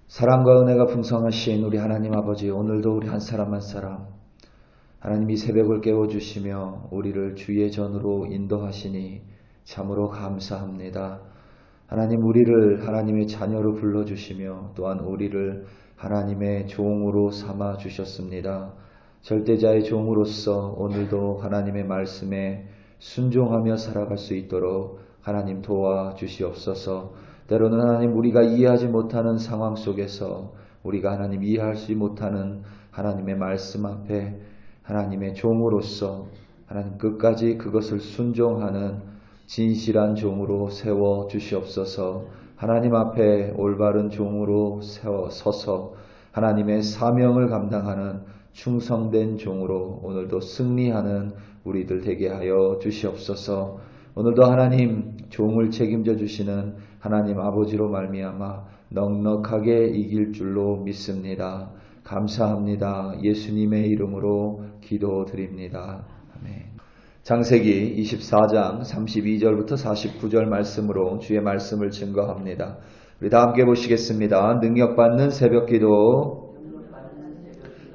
사랑과 은혜가 풍성하신 우리 하나님 아버지, 오늘도 우리 한 사람 한 사람 하나님이 새벽을 깨워주시며 우리를 주의 전으로 인도하시니 참으로 감사합니다. 하나님, 우리를 하나님의 자녀로 불러주시며 또한 우리를 하나님의 종으로 삼아 주셨습니다. 절대자의 종으로서 오늘도 하나님의 말씀에 순종하며 살아갈 수 있도록 하나님 도와주시옵소서. 때로는 하나님, 우리가 이해하지 못하는 상황 속에서 우리가 하나님 이해하지 못하는 하나님의 말씀 앞에 하나님의 종으로서 하나님 끝까지 그것을 순종하는 진실한 종으로 세워 주시옵소서. 하나님 앞에 올바른 종으로 서서 하나님의 사명을 감당하는 충성된 종으로 오늘도 승리하는 우리들 되게 하여 주시옵소서. 오늘도 하나님 종을 책임져 주시는 하나님 아버지로 말미암아 넉넉하게 이길 줄로 믿습니다. 감사합니다. 예수님의 이름으로 기도드립니다. 아멘. 창세기 24장 32절부터 49절 말씀으로 주의 말씀을 증거합니다. 우리 다 함께 보시겠습니다. 능력받는 새벽기도,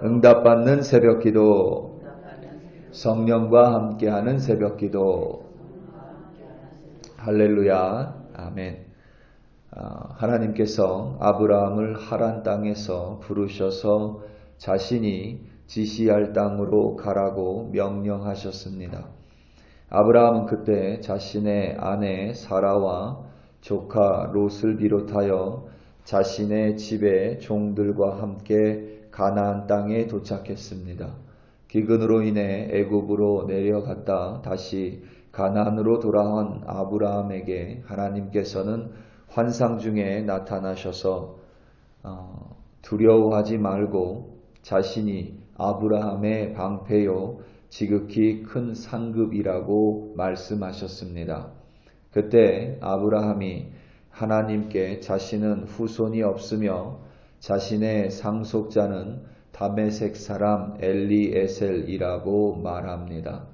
응답받는 새벽기도, 성령과 함께하는 새벽기도. 할렐루야. 아멘. 하나님께서 아브라함을 하란 땅에서 부르셔서 자신이 지시할 땅으로 가라고 명령하셨습니다. 아브라함은 그때 자신의 아내 사라와 조카 롯을 비롯하여 자신의 집의 종들과 함께 가나안 땅에 도착했습니다. 기근으로 인해 애굽으로 내려갔다 다시 가나안으로 돌아온 아브라함에게 하나님께서는 환상 중에 나타나셔서 두려워하지 말고 자신이 아브라함의 방패요 지극히 큰 상급이라고 말씀하셨습니다. 그때 아브라함이 하나님께 자신은 후손이 없으며 자신의 상속자는 다메섹 사람 엘리에셀이라고 말합니다.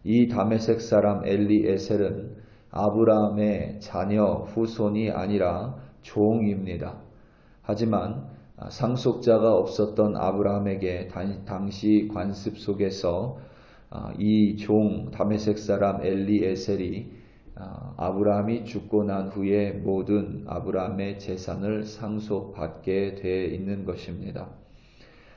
이 다메섹 사람 엘리에셀은 아브라함의 자녀 후손이 아니라 종입니다. 하지만 상속자가 없었던 아브라함에게 당시 관습 속에서 이 종 다메섹 사람 엘리에셀이 아브라함이 죽고 난 후에 모든 아브라함의 재산을 상속받게 되어 있는 것입니다.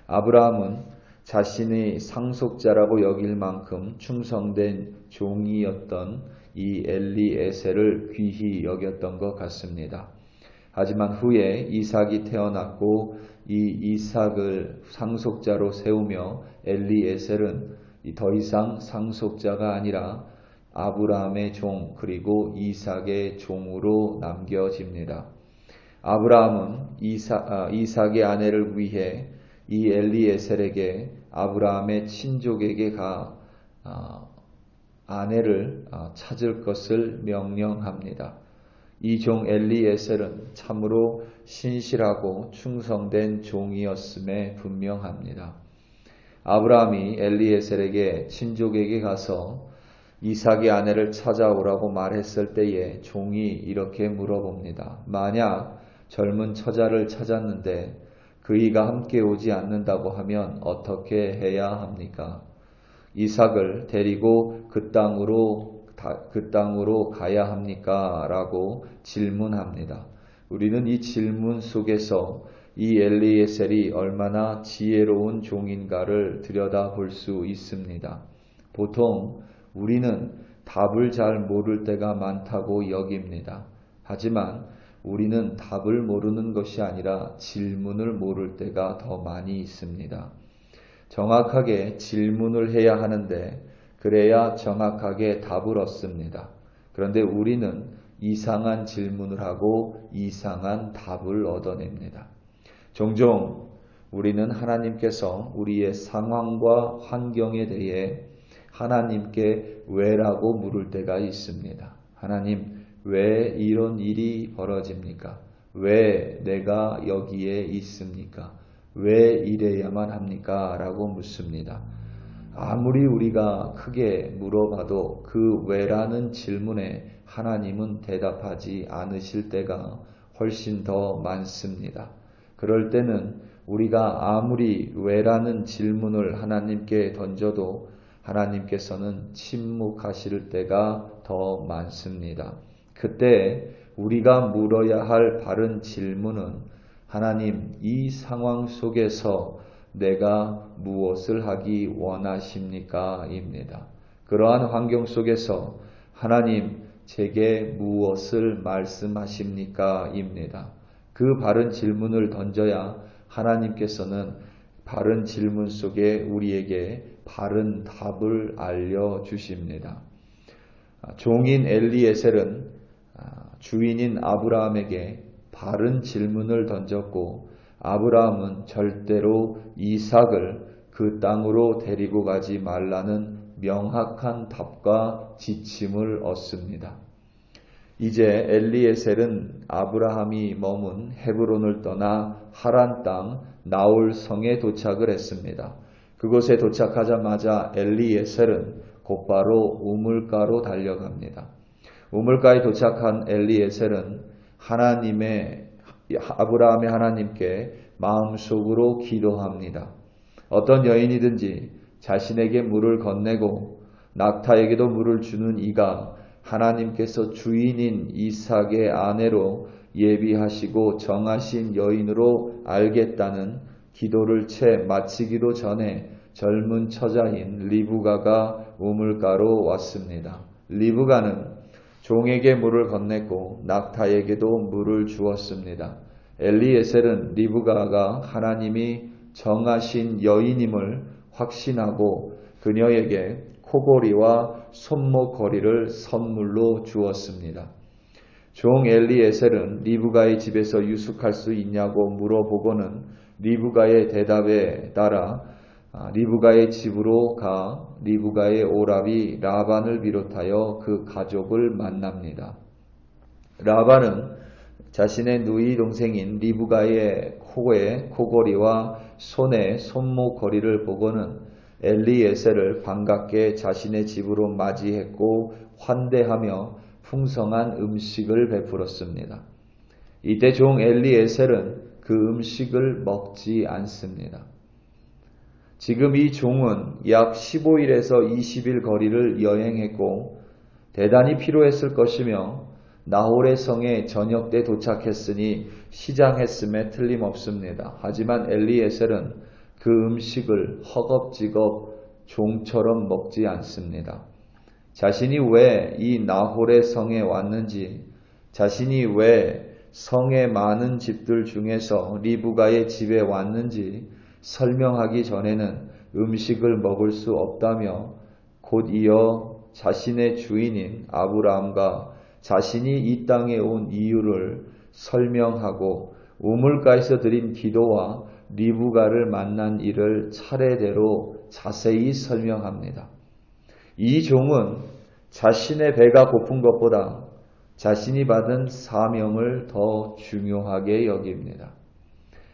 아브라함은 자신의 상속자라고 여길 만큼 충성된 종이었던 이 엘리에셀을 귀히 여겼던 것 같습니다. 하지만 후에 이삭이 태어났고 이 이삭을 상속자로 세우며 엘리에셀은 더 이상 상속자가 아니라 아브라함의 종 그리고 이삭의 종으로 남겨집니다. 아브라함은 이삭의 아내를 위해 이 엘리에셀에게 아브라함의 친족에게 아내를 찾을 것을 명령합니다. 이 종 엘리에셀은 참으로 신실하고 충성된 종이었음에 분명합니다. 아브라함이 엘리에셀에게 친족에게 가서 이삭의 아내를 찾아오라고 말했을 때에 종이 이렇게 물어봅니다. 만약 젊은 처자를 찾았는데 그이가 함께 오지 않는다고 하면 어떻게 해야 합니까? 이삭을 데리고 그 땅으로 가야 합니까? 라고 질문합니다. 우리는 이 질문 속에서 이 엘리에셀이 얼마나 지혜로운 종인가를 들여다볼 수 있습니다. 보통 우리는 답을 잘 모를 때가 많다고 여깁니다. 하지만 우리는 답을 모르는 것이 아니라 질문을 모를 때가 더 많이 있습니다. 정확하게 질문을 해야 하는데 그래야 정확하게 답을 얻습니다. 그런데 우리는 이상한 질문을 하고 이상한 답을 얻어냅니다. 종종 우리는 하나님께서 우리의 상황과 환경에 대해 하나님께 왜라고 물을 때가 있습니다. 하나님, 왜 이런 일이 벌어집니까? 왜 내가 여기에 있습니까? 왜 이래야만 합니까? 라고 묻습니다. 아무리 우리가 크게 물어봐도 그 왜라는 질문에 하나님은 대답하지 않으실 때가 훨씬 더 많습니다. 그럴 때는 우리가 아무리 왜라는 질문을 하나님께 던져도 하나님께서는 침묵하실 때가 더 많습니다. 그때 우리가 물어야 할 바른 질문은 하나님, 이 상황 속에서 내가 무엇을 하기 원하십니까? 입니다. 그러한 환경 속에서 하나님, 제게 무엇을 말씀하십니까? 입니다. 그 바른 질문을 던져야 하나님께서는 바른 질문 속에 우리에게 바른 답을 알려주십니다. 종인 엘리에셀은 주인인 아브라함에게 바른 질문을 던졌고 아브라함은 절대로 이삭을 그 땅으로 데리고 가지 말라는 명확한 답과 지침을 얻습니다. 이제 엘리에셀은 아브라함이 머문 헤브론을 떠나 하란 땅 나홀 성에 도착을 했습니다. 그곳에 도착하자마자 엘리에셀은 곧바로 우물가로 달려갑니다. 우물가에 도착한 엘리에셀은 아브라함의 하나님께 마음속으로 기도합니다. 어떤 여인이든지 자신에게 물을 건네고 낙타에게도 물을 주는 이가 하나님께서 주인인 이삭의 아내로 예비하시고 정하신 여인으로 알겠다는 기도를 채 마치기도 전에 젊은 처자인 리브가가 우물가로 왔습니다. 리브가는 종에게 물을 건넸고 낙타에게도 물을 주었습니다. 엘리에셀은 리브가가 하나님이 정하신 여인임을 확신하고 그녀에게 코골이와 손목걸이를 선물로 주었습니다. 종 엘리에셀은 리브가의 집에서 유숙할 수 있냐고 물어보고는 리브가의 대답에 따라 리브가의 집으로 가 리브가의 오라비 라반을 비롯하여 그 가족을 만납니다. 라반은 자신의 누이 동생인 리브가의 코에 코걸이와 손에 손목걸이를 보고는 엘리에셀을 반갑게 자신의 집으로 맞이했고 환대하며 풍성한 음식을 베풀었습니다. 이때 종 엘리에셀은 그 음식을 먹지 않습니다. 지금 이 종은 약 15일에서 20일 거리를 여행했고 대단히 피로했을 것이며 나홀의 성에 저녁 때 도착했으니 시장했음에 틀림없습니다. 하지만 엘리에셀은 그 음식을 허겁지겁 종처럼 먹지 않습니다. 자신이 왜 이 나홀의 성에 왔는지, 자신이 왜 성의 많은 집들 중에서 리브가의 집에 왔는지 설명하기 전에는 음식을 먹을 수 없다며 곧 이어 자신의 주인인 아브라함과 자신이 이 땅에 온 이유를 설명하고 우물가에서 드린 기도와 리브가를 만난 일을 차례대로 자세히 설명합니다. 이 종은 자신의 배가 고픈 것보다 자신이 받은 사명을 더 중요하게 여깁니다.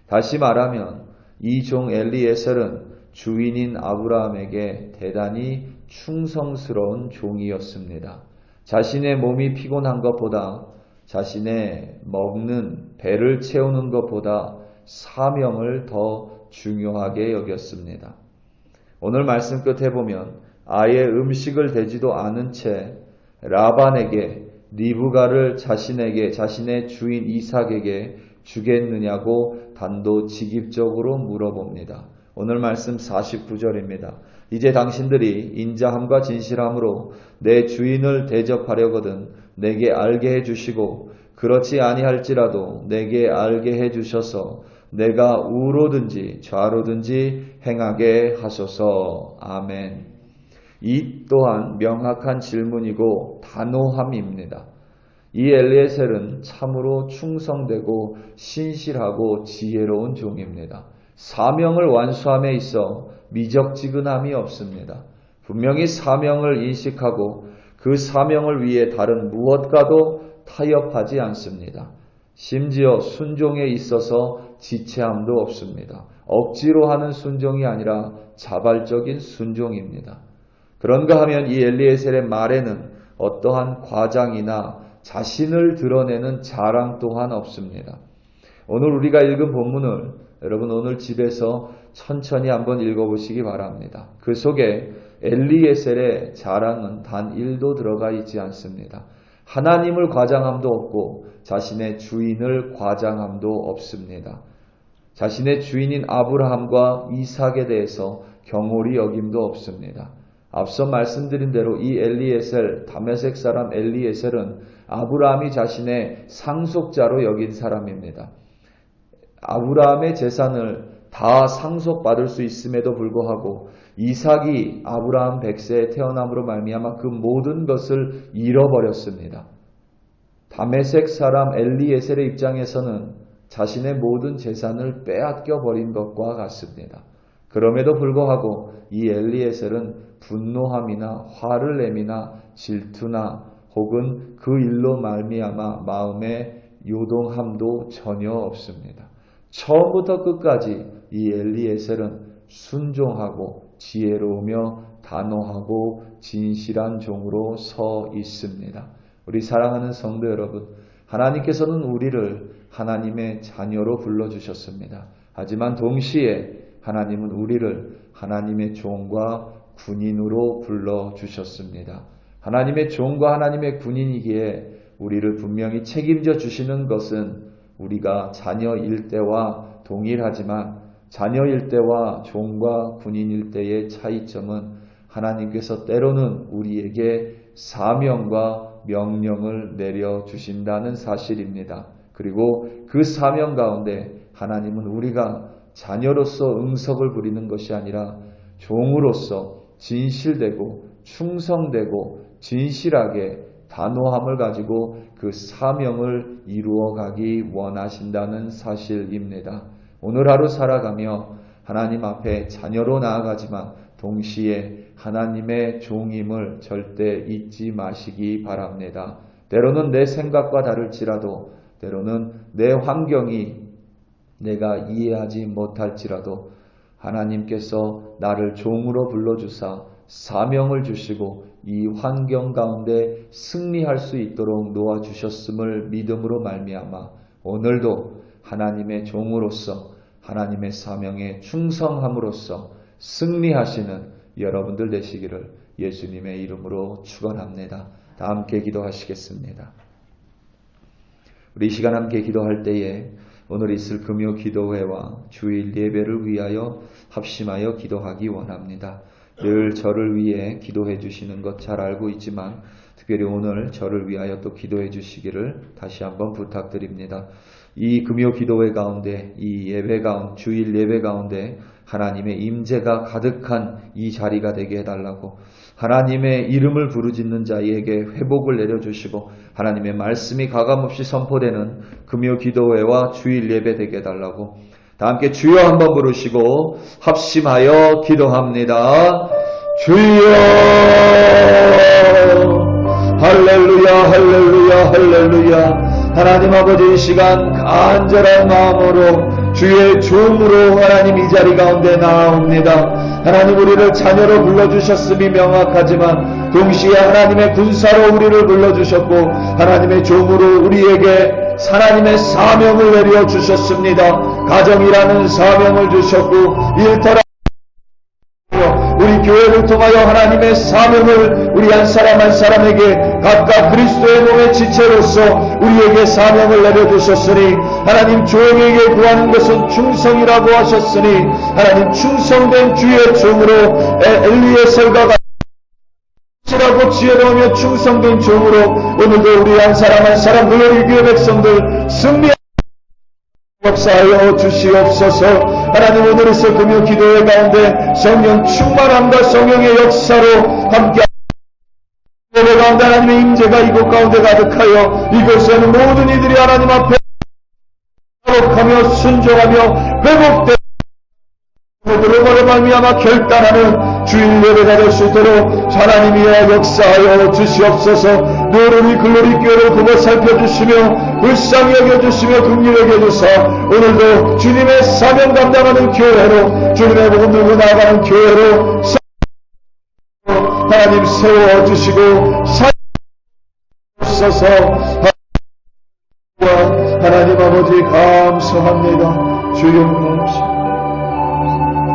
다시 말하면 이 종 엘리에셀은 주인인 아브라함에게 대단히 충성스러운 종이었습니다. 자신의 몸이 피곤한 것보다 자신의 먹는 배를 채우는 것보다 사명을 더 중요하게 여겼습니다. 오늘 말씀 끝에 보면 아예 음식을 대지도 않은 채 라반에게 리브가를 자신의 주인 이삭에게 주겠느냐고 단도직입적으로 물어봅니다. 오늘 말씀 49절입니다. 이제 당신들이 인자함과 진실함으로 내 주인을 대접하려거든 내게 알게 해주시고 그렇지 아니할지라도 내게 알게 해주셔서 내가 우로든지 좌로든지 행하게 하소서. 아멘. 이 또한 명확한 질문이고 단호함입니다. 이 엘리에셀은 참으로 충성되고 신실하고 지혜로운 종입니다. 사명을 완수함에 있어 미적지근함이 없습니다. 분명히 사명을 인식하고 그 사명을 위해 다른 무엇과도 타협하지 않습니다. 심지어 순종에 있어서 지체함도 없습니다. 억지로 하는 순종이 아니라 자발적인 순종입니다. 그런가 하면 이 엘리에셀의 말에는 어떠한 과장이나 자신을 드러내는 자랑 또한 없습니다. 오늘 우리가 읽은 본문을 여러분 오늘 집에서 천천히 한번 읽어보시기 바랍니다. 그 속에 엘리에셀의 자랑은 단 1도 들어가 있지 않습니다. 하나님을 과장함도 없고 자신의 주인을 과장함도 없습니다. 자신의 주인인 아브라함과 이삭에 대해서 경홀히 여김도 없습니다. 앞서 말씀드린 대로 이 엘리에셀, 다메섹 사람 엘리에셀은 아브라함이 자신의 상속자로 여긴 사람입니다. 아브라함의 재산을 다 상속받을 수 있음에도 불구하고 이삭이 아브라함 100세에 태어남으로 말미암아 그 모든 것을 잃어버렸습니다. 다메섹 사람 엘리에셀의 입장에서는 자신의 모든 재산을 빼앗겨 버린 것과 같습니다. 그럼에도 불구하고 이 엘리에셀은 분노함이나 화를 내미나 질투나 혹은 그 일로 말미암아 마음의 요동함도 전혀 없습니다. 처음부터 끝까지 이 엘리에셀은 순종하고 지혜로우며 단호하고 진실한 종으로 서 있습니다. 우리 사랑하는 성도 여러분, 하나님께서는 우리를 하나님의 자녀로 불러주셨습니다. 하지만 동시에 하나님은 우리를 하나님의 종과 군인으로 불러주셨습니다. 하나님의 종과 하나님의 군인이기에 우리를 분명히 책임져 주시는 것은 우리가 자녀일 때와 동일하지만 자녀일 때와 종과 군인일 때의 차이점은 하나님께서 때로는 우리에게 사명과 명령을 내려주신다는 사실입니다. 그리고 그 사명 가운데 하나님은 우리가 자녀로서 응석을 부리는 것이 아니라 종으로서 진실되고 충성되고 진실하게 단호함을 가지고 그 사명을 이루어가기 원하신다는 사실입니다. 오늘 하루 살아가며 하나님 앞에 자녀로 나아가지만 동시에 하나님의 종임을 절대 잊지 마시기 바랍니다. 때로는 내 생각과 다를지라도 때로는 내 환경이 내가 이해하지 못할지라도 하나님께서 나를 종으로 불러주사 사명을 주시고 이 환경 가운데 승리할 수 있도록 놓아주셨음을 믿음으로 말미암아 오늘도 하나님의 종으로서 하나님의 사명에 충성함으로써 승리하시는 여러분들 되시기를 예수님의 이름으로 축원합니다. 다 함께 기도하시겠습니다. 우리 이 시간 함께 기도할 때에 오늘 있을 금요 기도회와 주일 예배를 위하여 합심하여 기도하기 원합니다. 늘 저를 위해 기도해 주시는 것 잘 알고 있지만 특별히 오늘 저를 위하여 또 기도해 주시기를 다시 한번 부탁드립니다. 이 금요 기도회 가운데 이 예배 가운데 주일 예배 가운데 하나님의 임재가 가득한 이 자리가 되게 해달라고 하나님의 이름을 부르짖는 자에게 회복을 내려주시고 하나님의 말씀이 가감없이 선포되는 금요 기도회와 주일 예배 되게 해달라고 다 함께 주여 한번 부르시고 합심하여 기도합니다. 주여 할렐루야 할렐루야 할렐루야. 하나님 아버지 이 시간 간절한 마음으로 주의 종으로 하나님 이 자리 가운데 나아옵니다. 하나님 우리를 자녀로 불러주셨음이 명확하지만 동시에 하나님의 군사로 우리를 불러주셨고 하나님의 종으로 우리에게 하나님의 사명을 내려주셨습니다. 가정이라는 사명을 주셨고 일터라 우리 교회를 통하여 하나님의 사명을 우리 한 사람 한 사람에게 각각 그리스도의 몸의 지체로서 우리에게 사명을 내려주셨으니 하나님 종에게 구하는 것은 충성이라고 하셨으니 하나님 충성된 주의 종으로 엘리에셀과 같이 지혜로우며 충성된 종으로 오늘도 우리 한 사람 한 사람 글로리 교회 백성들 승리 역사하여 주시옵소서. 하나님 오늘 있을 금요 기도회 가운데 성령 충만함과 성령의 역사로 함께 예배 가운데 하나님의 임재가 이곳 가운데 가득하여 이곳에는 모든 이들이 하나님 앞에 회복하며 순종하며 회복되 들어버려 말미암아 결단하는 주일 예배가 될 수 있도록 하나님이여 역사하여 주시옵소서. 늘 우리 글로리 교회를 보고 살펴주시며 불쌍히 여겨주시며 긍휼히 여겨주사 오늘도 주님의 사명 감당하는 교회로 주님의 복음 들고 나아가는 교회로 하나님 세워주시고 살려주소서. 하나님 아버지 감사합니다. 주여